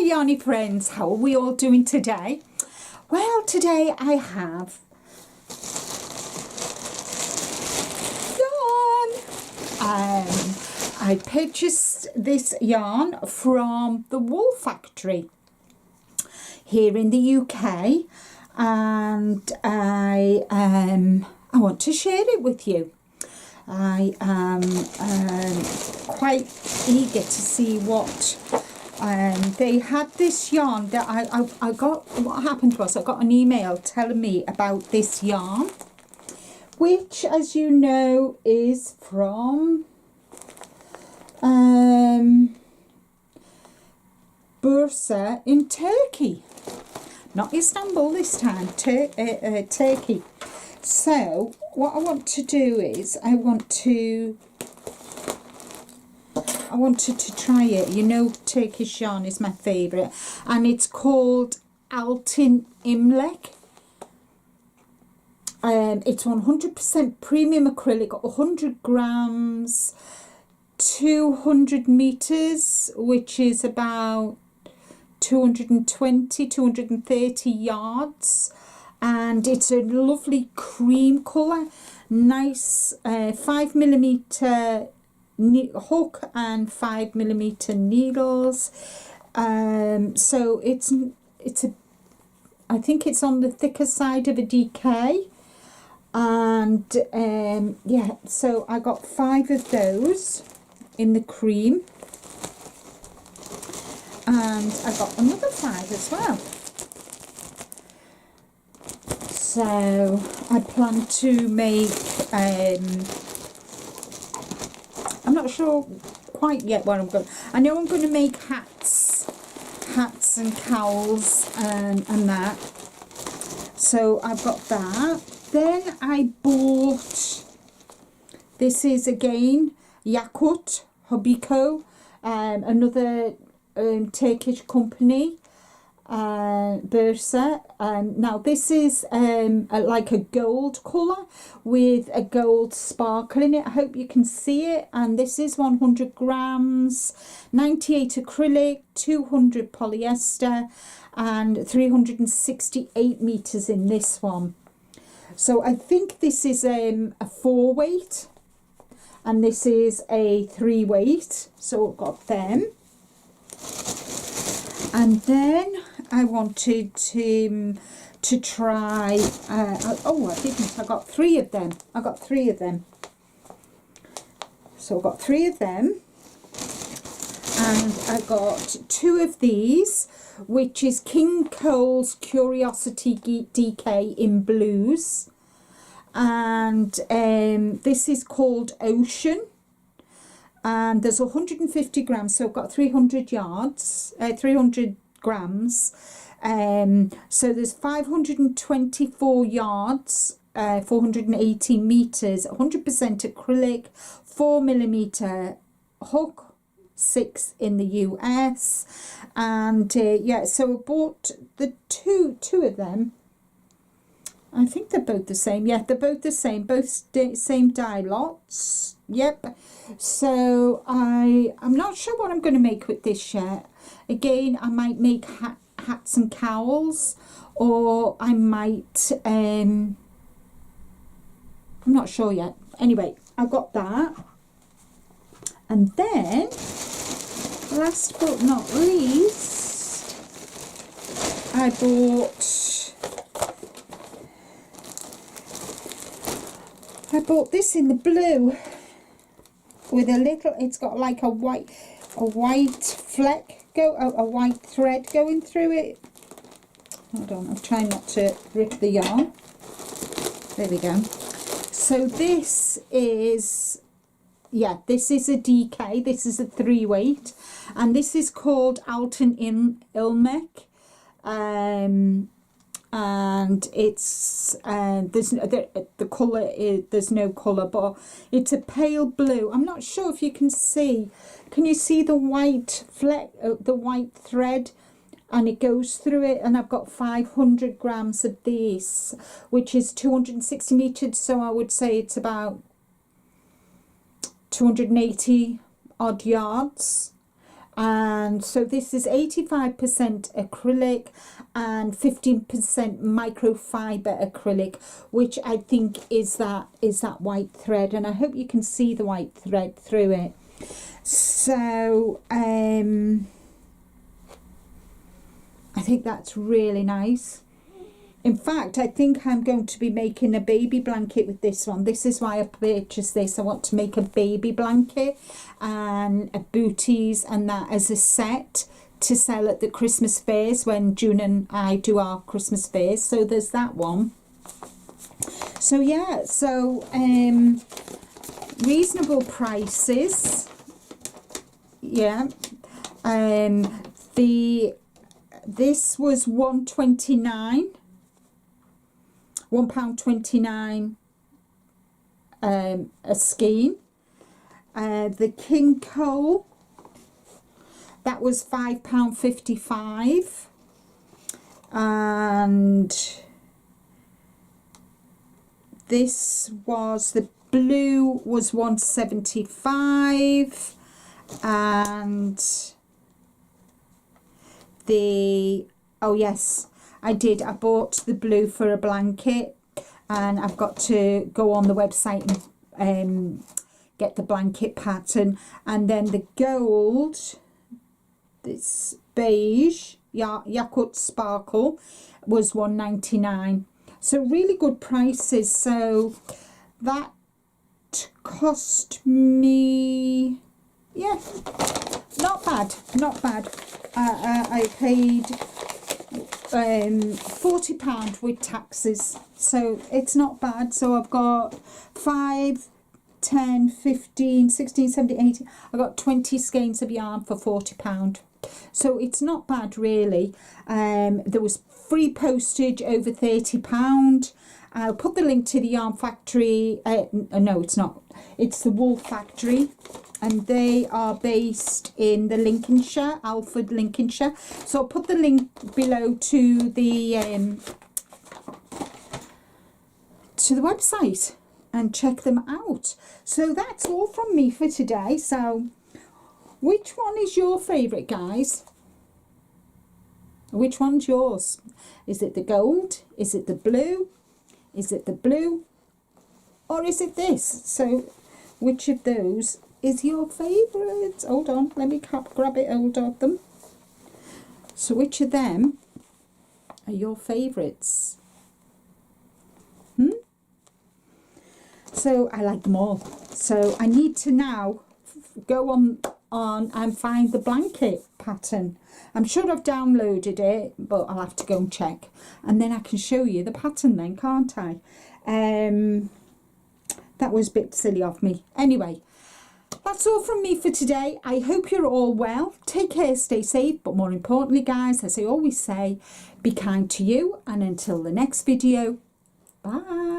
yarny friends, how are we all doing today? Well, today I have yarn. I purchased this yarn from the Wool Factory here in the UK, and I want to share it with you. I am quite eager to see what they had. This yarn that I got. What happened was I got an email telling me about this yarn, which, as you know, is from Bursa in Turkey, not Istanbul this time, Turkey. So what I want to do is I wanted to try it. You know, Turkish yarn is my favourite, and it's called Altın İmlek. It's 100% premium acrylic, 100 grams, 200 meters, which is about 230 yards, and it's a lovely cream colour, nice 5mm hook and 5mm needles. So it's I think it's on the thicker side of a DK, and yeah, so I got 5 of those in the cream, and I got another 5 as well. So I plan to make I'm not sure quite yet what I'm going. I know I'm going to make hats and cowls and that. So I've got that. Then I bought, this is again Yakut Hobiko, another Turkish company, Bursa. Now this is like a gold colour with a gold sparkle in it. I hope you can see it. And this is 100 grams, 98 acrylic, 200 polyester, and 368 meters in this one. So I think this is a 4 weight, and this is a 3 weight. So I've got them. And then I wanted to try, oh, I didn't, I got 3 of them. So I got 3 of them, and I got 2 of these, which is King Cole's Curiosity DK in blues, and this is called Ocean. And there's 150 grams, so I've got 300 grams. So there's 524 yards, 480 meters, 100% acrylic, 4mm hook, 6 in the US, and yeah. So I bought the two of them. I think they're both the same. Yeah, they're both the same, both same dye lots. Yep. So I'm not sure what I'm going to make with this yet. Again, I might make hats and cowls, or I might I'm not sure yet. Anyway, I got that. And then last but not least, I bought this in the blue with a little, it's got like a white fleck, a white thread going through it. Hold on, I'm trying not to rip the yarn. There we go. So this is, yeah, this is a DK, this is a 3 weight, and this is called Altın İlmek. And it's there's the color is, there's no color, but it's a pale blue. I'm not sure if you can see. Can you see the white fleck, the white thread, and it goes through it? And I've got 500 grams of this, which is 260 meters, so I would say it's about 280 odd yards. And so this is 85% acrylic and 15% microfiber acrylic, which I think is that white thread, and I hope you can see the white thread through it. So I think that's really nice. In fact, I think I'm going to be making a baby blanket with this one. This is why I purchased this. I want to make a baby blanket and a booties and that as a set to sell at the Christmas fairs when June and I do our Christmas fairs. So there's that one. So yeah, so reasonable prices. Yeah. This was £1.29. £1.29 a skein. The King Cole, that was £5.55, and this was, the blue was £1.75, and the, oh yes, I bought the blue for a blanket, and I've got to go on the website and get the blanket pattern. And then the gold, this beige Yakut Sparkle, was £1.99. So really good prices. So that cost me, yeah, not bad, not bad. I paid £40 with taxes, so it's not bad. So I've got 5, 10, 15, 16, 17, 18, I got 20 skeins of yarn for £40, so it's not bad really. There was free postage over £30. I'll put the link to the Yarn Factory. No, it's not, it's the Wool Factory, and they are based in the Lincolnshire, Alford, Lincolnshire. So I'll put the link below to the website and check them out. So that's all from me for today. So which one is your favourite, guys? Which one's yours? Is it the gold? Is it the blue? Is it the blue? Or is it this? So which of those is your favourite? Hold on, let me grab it, hold of them. So which of them are your favourites? So I like them all. So I need to now go on and find the blanket pattern. I'm sure I've downloaded it, but I'll have to go and check, and then I can show you the pattern then, can't I? That was a bit silly of me. Anyway, that's all from me for today. I hope you're all well. Take care, stay safe, but more importantly, guys, as I always say, be kind to you, and until the next video, bye.